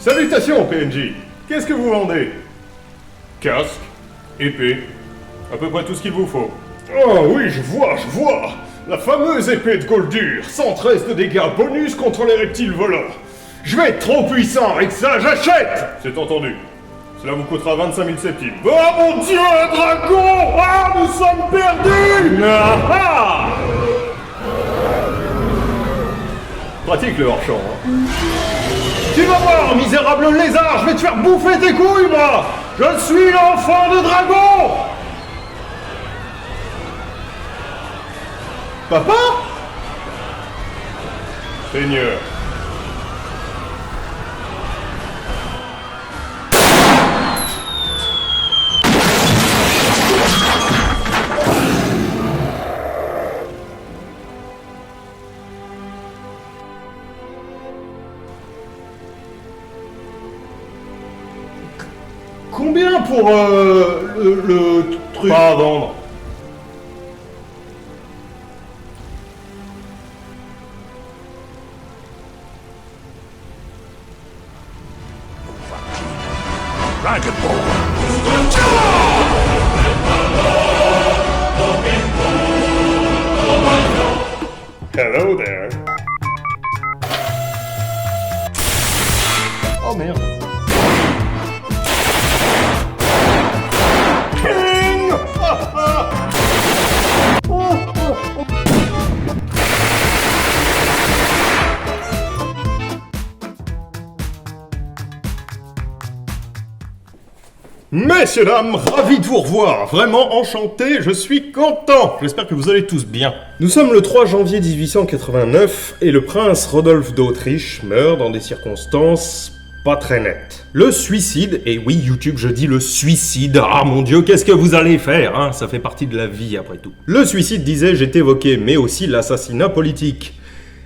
Salutations, PNJ. Qu'est-ce que vous vendez? Casque, épée, à peu près tout ce qu'il vous faut. Oh oui, je vois. La fameuse épée de Goldur, 113 de dégâts bonus contre les reptiles volants. Je vais être trop puissant avec ça, j'achète! C'est entendu. Cela vous coûtera 25 000 septimes. Oh mon dieu, un dragon! Ah, nous sommes perdus! Ah! Pratique le hors-champ, hein. Tu vas voir, misérable lézard, je vais te faire bouffer tes couilles, moi! Je suis l'enfant de dragon! Papa? Seigneur. Combien pour le truc? Pas à vendre. Dragon Ball. Hello there. Oh merde. King! Messieurs, dames, ravi de vous revoir, vraiment enchanté, je suis content. J'espère que vous allez tous bien. Nous sommes le 3 janvier 1889 et le prince Rodolphe d'Autriche meurt dans des circonstances pas très nettes. Le suicide, et oui YouTube je dis le suicide, ah mon dieu qu'est-ce que vous allez faire, hein, ça fait partie de la vie après tout. Le suicide disais-je est évoqué, mais aussi l'assassinat politique.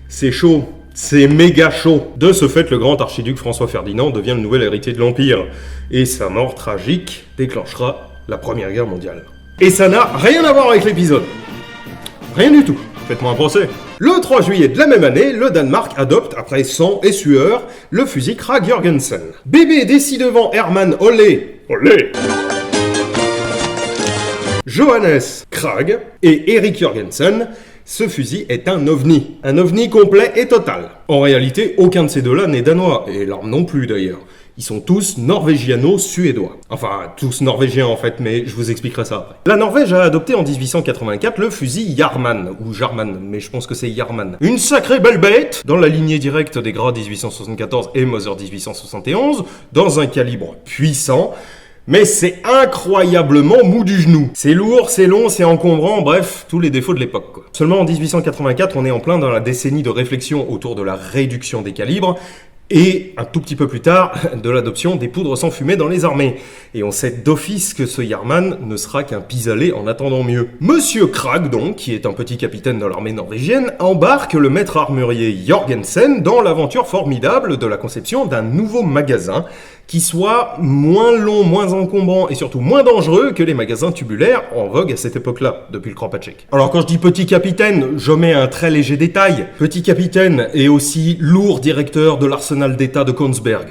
C'est chaud. C'est méga chaud. De ce fait, le grand archiduc François Ferdinand devient le nouvel héritier de l'Empire. Et sa mort tragique déclenchera la Première Guerre mondiale. Et ça n'a rien à voir avec l'épisode. Rien du tout. Faites-moi un procès. Le 3 juillet de la même année, le Danemark adopte, après sang et sueur, le fusil Krag Jorgensen. Bébé décidevant Hermann Olé. Olé. Johannes Krag et Erik Jorgensen. Ce fusil est un ovni complet et total. En réalité, aucun de ces deux-là n'est danois, et l'arme non plus d'ailleurs. Ils sont tous norvégiano-suédois. Enfin, tous norvégiens en fait, mais je vous expliquerai ça après. La Norvège a adopté en 1884 le fusil Jarman, ou Jarman, mais je pense que c'est Jarman. Une sacrée belle bête, dans la lignée directe des Grad 1874 et Mauser 1871, dans un calibre puissant, mais c'est incroyablement mou du genou. C'est lourd, c'est long, c'est encombrant, bref, tous les défauts de l'époque, quoi. Seulement en 1884, on est en plein dans la décennie de réflexion autour de la réduction des calibres, et un tout petit peu plus tard, de l'adoption des poudres sans fumée dans les armées. Et on sait d'office que ce Jarman ne sera qu'un pis-aller en attendant mieux. Monsieur Krag, donc, qui est un petit capitaine dans l'armée norvégienne, embarque le maître armurier Jorgensen dans l'aventure formidable de la conception d'un nouveau magasin qui soit moins long, moins encombrant et surtout moins dangereux que les magasins tubulaires en vogue à cette époque-là, depuis le Kropatschek. Alors quand je dis petit capitaine, je mets un très léger détail. Petit capitaine est aussi lourd directeur de l'arsenal d'État de Kongsberg.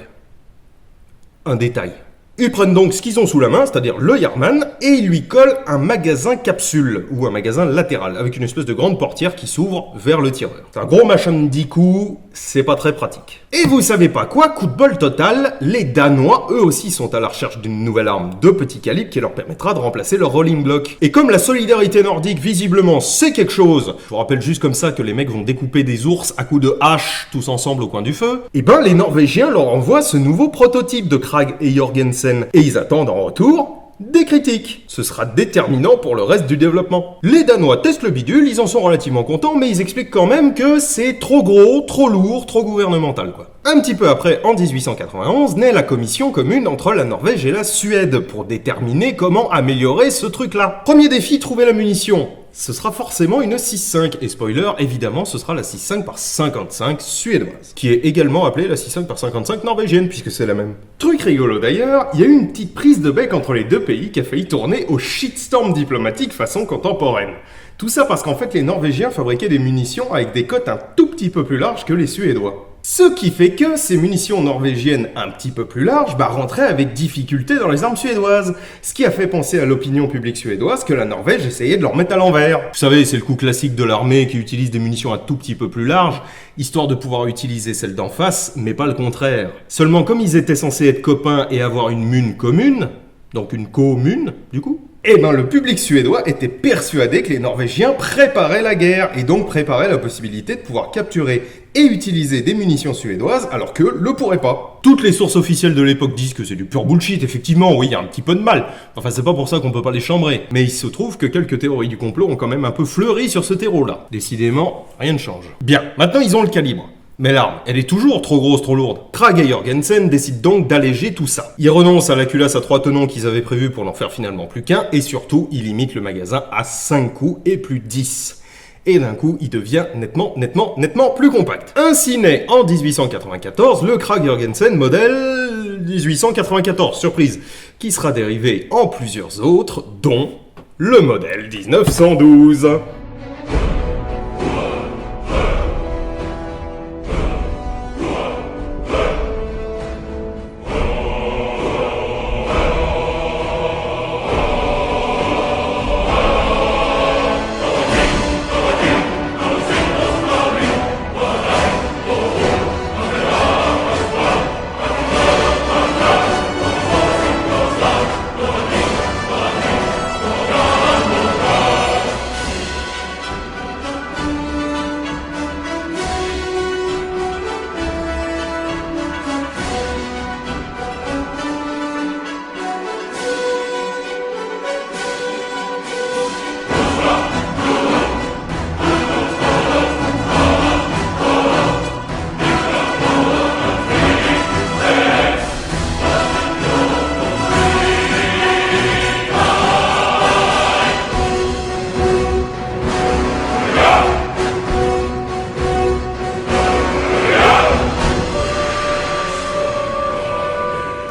Un détail. Ils prennent donc ce qu'ils ont sous la main, c'est-à-dire le Jarman, et ils lui collent un magasin capsule, ou un magasin latéral, avec une espèce de grande portière qui s'ouvre vers le tireur. C'est un gros machin de 10 coups, c'est pas très pratique. Et vous savez pas quoi, coup de bol total, les Danois, eux aussi, sont à la recherche d'une nouvelle arme de petit calibre qui leur permettra de remplacer leur rolling block. Et comme la solidarité nordique, visiblement, c'est quelque chose, je vous rappelle juste comme ça que les mecs vont découper des ours à coups de hache, tous ensemble au coin du feu, et ben les Norvégiens leur envoient ce nouveau prototype de Krag et Jorgensen. Et ils attendent en retour des critiques. Ce sera déterminant pour le reste du développement. Les Danois testent le bidule, ils en sont relativement contents, mais ils expliquent quand même que c'est trop gros, trop lourd, trop gouvernemental, quoi. Un petit peu après, en 1891, naît la commission commune entre la Norvège et la Suède pour déterminer comment améliorer ce truc-là. Premier défi, trouver la munition. Ce sera forcément une 6.5, et spoiler, évidemment, ce sera la 6.5 par 55 suédoise, qui est également appelée la 6.5 par 55 norvégienne, puisque c'est la même. Truc rigolo d'ailleurs, il y a eu une petite prise de bec entre les deux pays qui a failli tourner au shitstorm diplomatique façon contemporaine. Tout ça parce qu'en fait, les Norvégiens fabriquaient des munitions avec des cotes un tout petit peu plus larges que les Suédois. Ce qui fait que ces munitions norvégiennes un petit peu plus larges rentraient avec difficulté dans les armes suédoises, ce qui a fait penser à l'opinion publique suédoise que la Norvège essayait de leur mettre à l'envers. Vous savez, c'est le coup classique de l'armée qui utilise des munitions un tout petit peu plus larges, histoire de pouvoir utiliser celles d'en face, mais pas le contraire. Seulement comme ils étaient censés être copains et avoir une mune commune, donc une commune du coup, le public suédois était persuadé que les Norvégiens préparaient la guerre et donc préparaient la possibilité de pouvoir capturer et utiliser des munitions suédoises alors qu'eux le pourraient pas. Toutes les sources officielles de l'époque disent que c'est du pur bullshit, effectivement, oui, il y a un petit peu de mal. Enfin, c'est pas pour ça qu'on peut pas les chambrer. Mais il se trouve que quelques théories du complot ont quand même un peu fleuri sur ce terreau-là. Décidément, rien ne change. Bien, maintenant ils ont le calibre. Mais l'arme, elle est toujours trop grosse, trop lourde. Krag et Jorgensen décident donc d'alléger tout ça. Ils renoncent à la culasse à 3 tenons qu'ils avaient prévu pour n'en faire finalement plus qu'un, et surtout, ils limitent le magasin à 5 coups et plus 10. Et d'un coup, il devient nettement plus compact. Ainsi naît en 1894 le Krag Jorgensen modèle 1894, surprise, qui sera dérivé en plusieurs autres, dont le modèle 1912.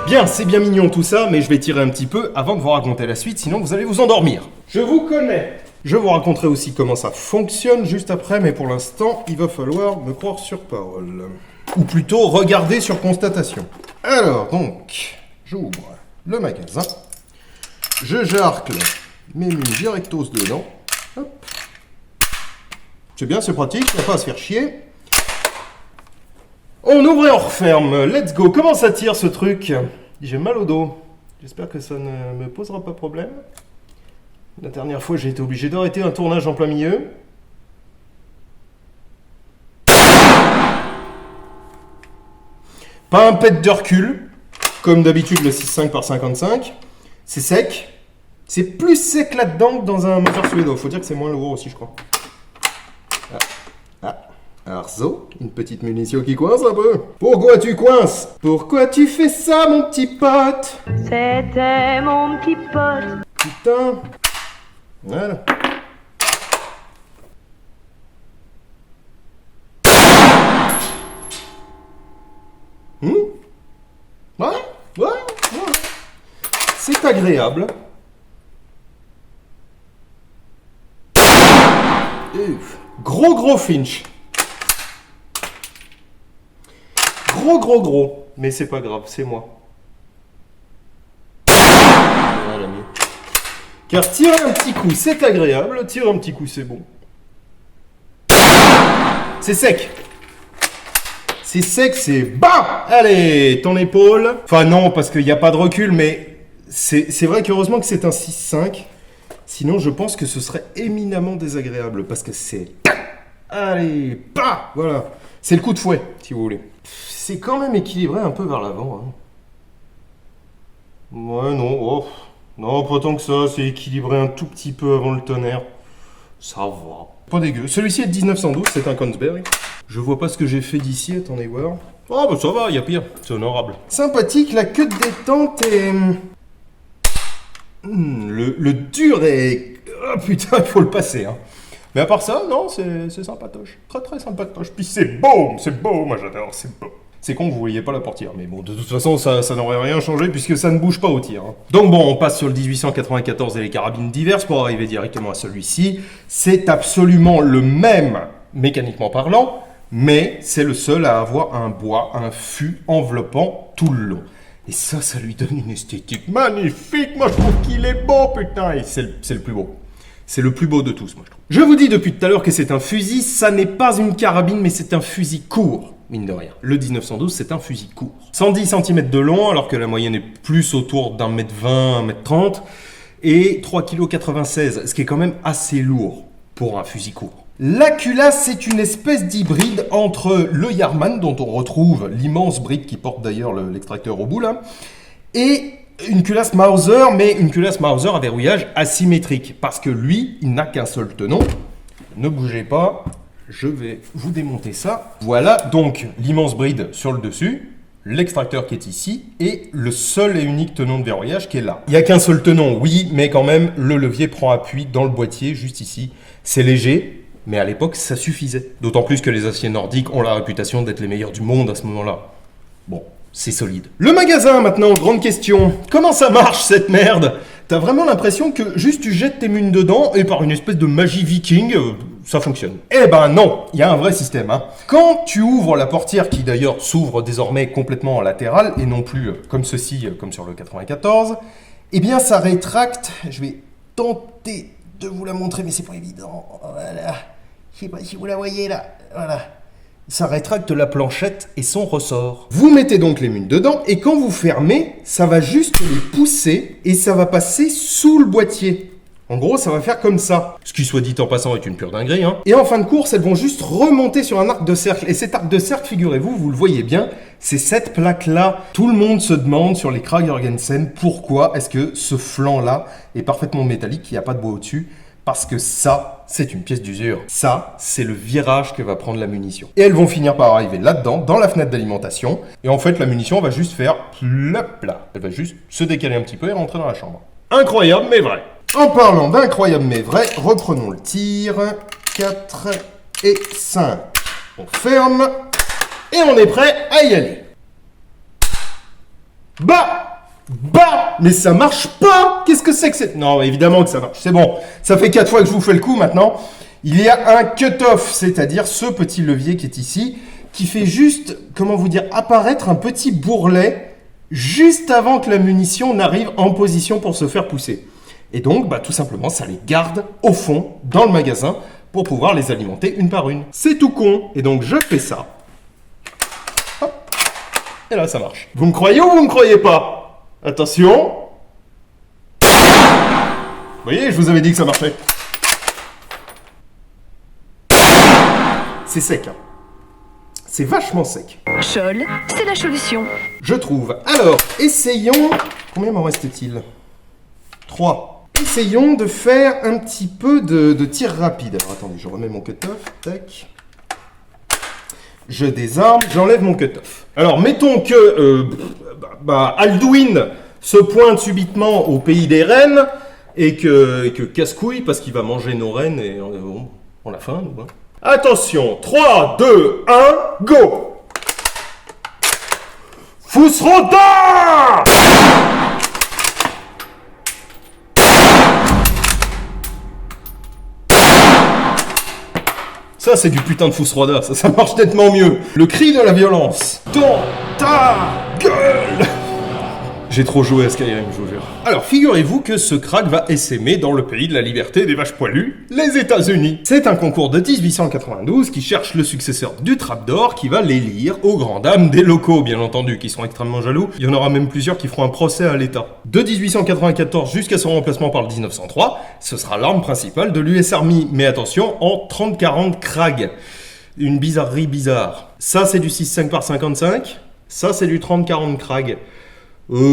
Bien, c'est bien mignon tout ça, mais je vais tirer un petit peu avant de vous raconter la suite, sinon vous allez vous endormir. Je vous connais. Je vous raconterai aussi comment ça fonctionne juste après, mais pour l'instant, il va falloir me croire sur parole. Ou plutôt, regarder sur constatation. Alors, donc, j'ouvre le magasin. Je jarcle mes mules directos dedans. Hop. C'est bien, c'est pratique, il n'y a pas à se faire chier. On ouvre et on referme. Let's go. Comment ça tire ce truc? J'ai mal au dos. J'espère que ça ne me posera pas problème. La dernière fois, j'ai été obligé d'arrêter un tournage en plein milieu. Pas un pet de recul, comme d'habitude le 6.5 par 55. C'est sec. C'est plus sec là-dedans que dans un moteur suédois. Faut dire que c'est moins lourd aussi, je crois. Arzo, une petite munition qui coince un peu. Pourquoi tu coinces? Pourquoi tu fais ça, mon petit pote? C'était mon petit pote. Putain. Voilà. Ouais. C'est agréable. Gros Finch. Gros. Mais c'est pas grave, c'est moi. Voilà, mieux. Car tirer un petit coup, c'est agréable. Tirer un petit coup, c'est bon. C'est sec. C'est sec, c'est BAM! Allez, ton épaule. Enfin non, parce qu'il n'y a pas de recul, mais c'est vrai qu'heureusement que c'est un 6.5. Sinon, je pense que ce serait éminemment désagréable, parce que c'est... Allez, bah, voilà. C'est le coup de fouet, si vous voulez. C'est quand même équilibré un peu vers l'avant. Hein. Ouais, non, oh. Non, pas tant que ça. C'est équilibré un tout petit peu avant le tonnerre. Ça va. Pas dégueu. Celui-ci est de 1912, c'est un Kongsberg. Je vois pas ce que j'ai fait d'ici, attendez voir. Oh, bah ça va, y a pire. C'est honorable. Sympathique, la queue de détente est... le dur est... Oh putain, il faut le passer, hein. Mais à part ça, non, c'est sympatoche. Très sympatoche. Puis c'est beau, moi j'adore, c'est beau. C'est con que vous voyez pas la portière, mais bon, de toute façon, ça n'aurait rien changé puisque ça ne bouge pas au tir. Hein. Donc bon, on passe sur le 1894 et les carabines diverses pour arriver directement à celui-ci. C'est absolument le même, mécaniquement parlant, Mais c'est le seul à avoir un bois, un fût enveloppant tout le long. Et ça lui donne une esthétique magnifique. Moi, je trouve qu'il est beau, putain. Et c'est le plus beau. C'est le plus beau de tous, moi, je trouve. Je vous dis depuis tout à l'heure que c'est un fusil. Ça n'est pas une carabine, mais c'est un fusil court, mine de rien. Le 1912, c'est un fusil court. 110 cm de long, alors que la moyenne est plus autour d'un mètre 20, 1 mètre 30. Et 3,96 kg, ce qui est quand même assez lourd pour un fusil court. La culasse, c'est une espèce d'hybride entre le Yarman, dont on retrouve l'immense brique qui porte d'ailleurs l'extracteur au bout là, et une culasse Mauser, mais une culasse Mauser à verrouillage asymétrique, parce que lui, il n'a qu'un seul tenon. Ne bougez pas, je vais vous démonter ça. Voilà donc l'immense bride sur le dessus, l'extracteur qui est ici, et le seul et unique tenon de verrouillage qui est là. Il n'y a qu'un seul tenon, oui, mais quand même, le levier prend appui dans le boîtier, juste ici. C'est léger. Mais à l'époque, ça suffisait. D'autant plus que les aciers nordiques ont la réputation d'être les meilleurs du monde à ce moment-là. Bon, c'est solide. Le magasin, maintenant, grande question. Comment ça marche, cette merde? T'as vraiment l'impression que juste tu jettes tes munes dedans et par une espèce de magie viking, ça fonctionne. Eh ben non, il y a un vrai système. Hein. Quand tu ouvres la portière, qui d'ailleurs s'ouvre désormais complètement en latéral, et non plus comme ceci, comme sur le 94, eh bien ça rétracte. Je vais tenter de vous la montrer, mais c'est pas évident. Voilà. Je sais pas si vous la voyez là. Voilà. Ça rétracte la planchette et son ressort. Vous mettez donc les munes dedans et quand vous fermez, ça va juste les pousser et ça va passer sous le boîtier. En gros, ça va faire comme ça. Ce qui, soit dit en passant, est une pure dinguerie. Hein. Et en fin de course, elles vont juste remonter sur un arc de cercle. Et cet arc de cercle, figurez-vous, vous le voyez bien, c'est cette plaque-là. Tout le monde se demande sur les Krag Jorgensen pourquoi est-ce que ce flanc-là est parfaitement métallique, qu'il n'y a pas de bois au-dessus. Parce que ça, c'est une pièce d'usure. Ça, c'est le virage que va prendre la munition. Et elles vont finir par arriver là-dedans, dans la fenêtre d'alimentation. Et en fait, la munition va juste faire plop là. Elle va juste se décaler un petit peu et rentrer dans la chambre. Incroyable, mais vrai. En parlant d'incroyable, mais vrai, reprenons le tir. 4 et 5. On ferme. Et on est prêt à y aller. Bah! Mais ça marche pas! Qu'est-ce que c'est que c'est? Non, évidemment que ça marche, c'est bon. Ça fait 4 fois que je vous fais le coup maintenant. Il y a un cut-off, c'est-à-dire ce petit levier qui est ici, qui fait juste, comment vous dire, apparaître un petit bourrelet juste avant que la munition n'arrive en position pour se faire pousser. Et donc, bah, tout simplement, ça les garde au fond, dans le magasin, pour pouvoir les alimenter une par une. C'est tout con. Et donc, je fais ça. Hop. Et là, ça marche. Vous me croyez ou vous me croyez pas? Attention. Vous voyez, je vous avais dit que ça marchait. C'est sec. Hein. C'est vachement sec. Scholl, c'est la solution. Je trouve. Alors, essayons... Combien m'en reste-t-il? 3. Essayons de faire un petit peu de tir rapide. Alors, attendez, je remets mon cut-off. Tac. Je désarme, j'enlève mon cut-off. Alors, mettons que Alduin se pointe subitement au pays des rennes et que casse-couille parce qu'il va manger nos rennes et on a faim, nous. Hein. Attention, 3, 2, 1, go! Fousroda! Ça, c'est du putain de Fousroda, ça marche nettement mieux. Le cri de la violence. Dans ta gueule! J'ai trop joué à Skyrim, je vous jure. Alors, figurez-vous que ce crack va essaimer dans le pays de la liberté des vaches poilues, les États-Unis. C'est un concours de 1892 qui cherche le successeur du Trapdoor qui va l'élire aux grandes dames des locaux, bien entendu, qui sont extrêmement jaloux. Il y en aura même plusieurs qui feront un procès à l'État. De 1894 jusqu'à son remplacement par le 1903, ce sera l'arme principale de l'US Army. Mais attention, en 30-40 Krag. Une bizarrerie bizarre. Ça, c'est du 6,5 par 55. Ça, c'est du 30-40 Krag.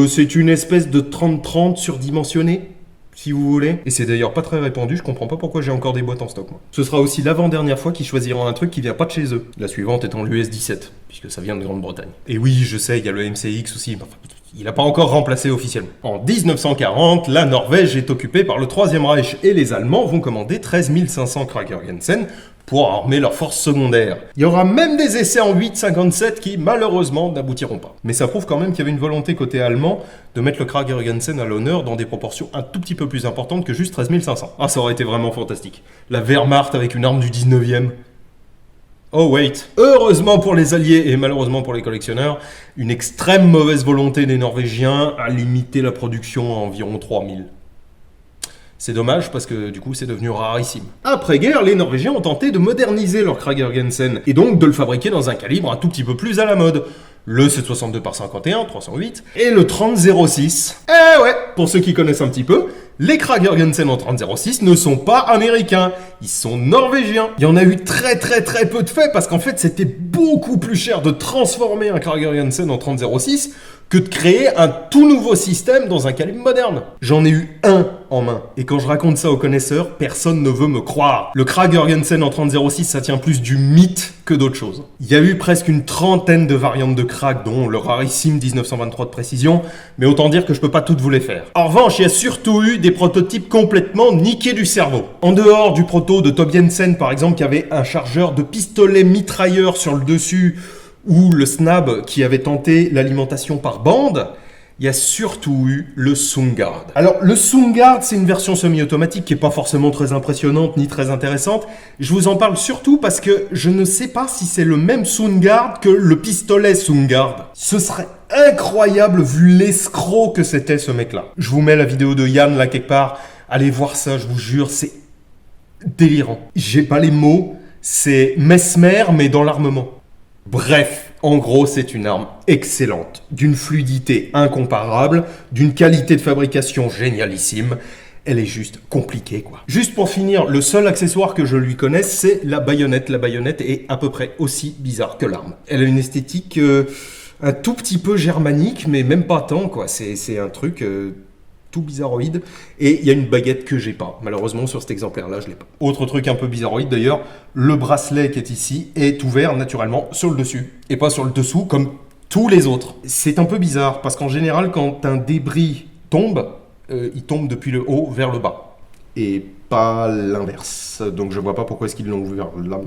C'est une espèce de 30-30 surdimensionné, si vous voulez. Et c'est d'ailleurs pas très répandu, je comprends pas pourquoi j'ai encore des boîtes en stock, moi. Ce sera aussi l'avant-dernière fois qu'ils choisiront un truc qui vient pas de chez eux. La suivante étant l'US 17, puisque ça vient de Grande-Bretagne. Et oui, je sais, il y a le MCX aussi, mais enfin, il n'a pas encore remplacé officiellement. En 1940, la Norvège est occupée par le Troisième Reich et les Allemands vont commander 13 500 Krag Jorgensen pour armer leurs forces secondaires. Il y aura même des essais en 8,57 qui, malheureusement, n'aboutiront pas. Mais ça prouve quand même qu'il y avait une volonté côté allemand de mettre le Krag Jorgensen à l'honneur dans des proportions un tout petit peu plus importantes que juste 13 500. Ah, ça aurait été vraiment fantastique. La Wehrmacht avec une arme du 19e. Oh wait. Heureusement pour les alliés et malheureusement pour les collectionneurs, une extrême mauvaise volonté des Norvégiens a limité la production à environ 3000. C'est dommage parce que du coup c'est devenu rarissime. Après-guerre, les Norvégiens ont tenté de moderniser leur Krag-Jørgensen et donc de le fabriquer dans un calibre un tout petit peu plus à la mode. Le 762 par 51, 308, et le 30-06. Eh ouais, pour ceux qui connaissent un petit peu, les Krag-Jørgensen en 30-06 ne sont pas américains, ils sont norvégiens. Il y en a eu très peu de faits parce qu'en fait c'était beaucoup plus cher de transformer un Krag-Jørgensen en 30-06 que de créer un tout nouveau système dans un calibre moderne. J'en ai eu un en main, et quand je raconte ça aux connaisseurs, personne ne veut me croire. Le Krag-Jørgensen en 30-06, ça tient plus du mythe que d'autres choses. Il y a eu presque une trentaine de variantes de Krag, dont le rarissime 1923 de précision, mais autant dire que je peux pas toutes vous les faire. En revanche, il y a surtout eu des prototypes complètement niqués du cerveau. En dehors du proto de Tob Jensen, par exemple, qui avait un chargeur de pistolet mitrailleur sur le dessus, ou le Snab qui avait tenté l'alimentation par bande, il y a surtout eu le Sungard. Alors, le Sungard, c'est une version semi-automatique qui n'est pas forcément très impressionnante ni très intéressante. Je vous en parle surtout parce que je ne sais pas si c'est le même Sungard que le pistolet Sungard. Ce serait incroyable vu l'escroc que c'était ce mec-là. Je vous mets la vidéo de Yann là quelque part. Allez voir ça, je vous jure, c'est délirant. J'ai pas les mots, c'est Mesmer mais dans l'armement. Bref, en gros, c'est une arme excellente, d'une fluidité incomparable, d'une qualité de fabrication génialissime. Elle est juste compliquée, quoi. Juste pour finir, le seul accessoire que je lui connaisse, c'est la baïonnette. La baïonnette est à peu près aussi bizarre que l'arme. Elle a une esthétique un tout petit peu germanique, mais même pas tant, quoi. C'est un truc... tout bizarroïde, et il y a une baguette que j'ai pas. Malheureusement, sur cet exemplaire-là, je l'ai pas. Autre truc un peu bizarroïde d'ailleurs, le bracelet qui est ici est ouvert naturellement sur le dessus, et pas sur le dessous comme tous les autres. C'est un peu bizarre, parce qu'en général, quand un débris tombe, il tombe depuis le haut vers le bas, et pas l'inverse. Donc je vois pas pourquoi est-ce qu'ils l'ont ouvert là.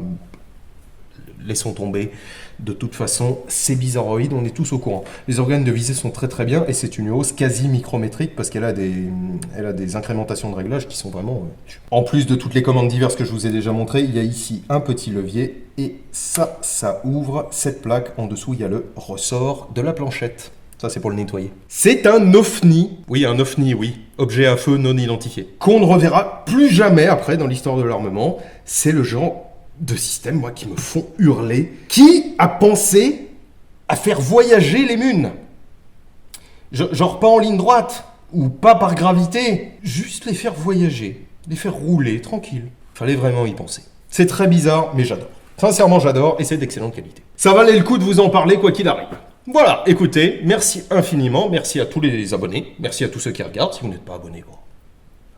Laissons tomber. De toute façon, c'est bizarroïde, on est tous au courant. Les organes de visée sont très bien, et c'est une hausse quasi micrométrique parce qu'elle a des incrémentations de réglage qui sont vraiment... En plus de toutes les commandes diverses que je vous ai déjà montrées, il y a ici un petit levier, et ça ouvre cette plaque. En dessous, il y a le ressort de la planchette. Ça, c'est pour le nettoyer. C'est un OVNI. Oui, un OVNI, oui. Objet à feu non identifié. Qu'on ne reverra plus jamais après dans l'histoire de l'armement. C'est le genre de systèmes, moi, qui me font hurler. Qui a pensé à faire voyager les munes? Genre pas en ligne droite, ou pas par gravité, juste les faire voyager, les faire rouler, tranquille. Fallait vraiment y penser. C'est très bizarre, mais j'adore. Sincèrement, j'adore, et c'est d'excellente qualité. Ça valait le coup de vous en parler, quoi qu'il arrive. Voilà, écoutez, merci infiniment, merci à tous les abonnés, merci à tous ceux qui regardent. Si vous n'êtes pas abonnés, bon,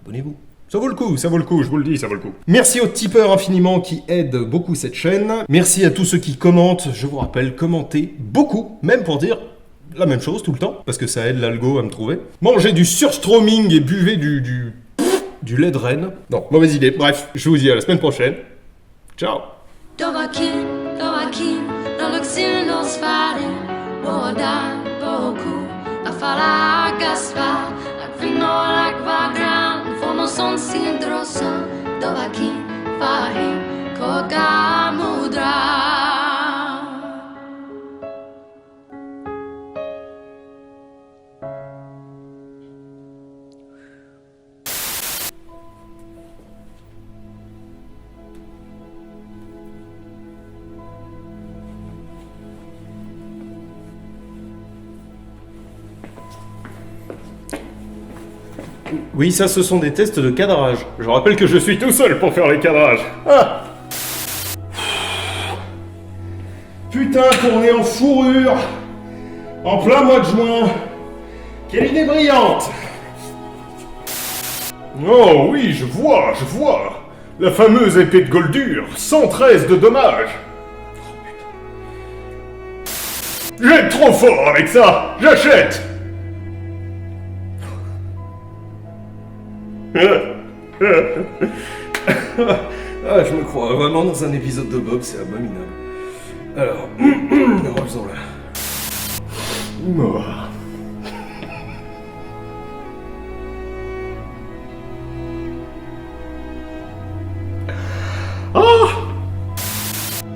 abonnez-vous. Ça vaut le coup, je vous le dis, ça vaut le coup. Merci aux tipeurs infiniment qui aident beaucoup cette chaîne. Merci à tous ceux qui commentent. Je vous rappelle, commentez beaucoup, même pour dire la même chose tout le temps, parce que ça aide l'algo à me trouver. Mangez du surstroming et buvez du lait de renne. Non, mauvaise idée. Bref, je vous dis à la semaine prochaine. Ciao. Sån sin drossa, då var kin, fahin, koga mudra. Oui, ça, ce sont des tests de cadrage. Je rappelle que je suis tout seul pour faire les cadrages. Ah putain, tourner en fourrure en plein mois de juin. Quelle idée brillante! Oh oui, je vois. La fameuse épée de Goldur, 113 de dommages. Oh, putain. Je vais être trop fort avec ça. J'achète. Ah, je me crois vraiment dans un épisode de Bob, c'est abominable. Alors, refaisons-la.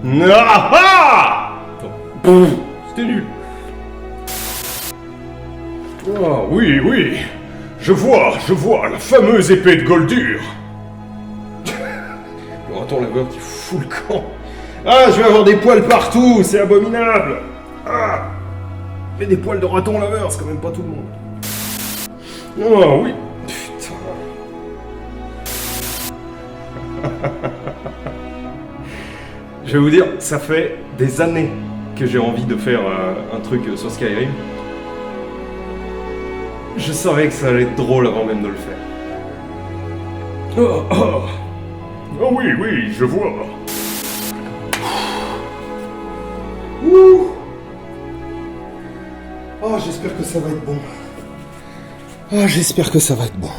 Ah ah! Pff, c'était nul. Ah oui, oui. Je vois, la fameuse épée de Goldur. Le raton laveur qui fout le camp. Ah, je vais avoir des poils partout, c'est abominable. Ah. Mais des poils de raton laveur, c'est quand même pas tout le monde. Ah oui. Putain. Je vais vous dire, ça fait des années que j'ai envie de faire un truc sur Skyrim. Je savais que ça allait être drôle avant même de le faire. Ah oui, oui, je vois. Ouh. Oh, j'espère que ça va être bon. Ah, j'espère que ça va être bon.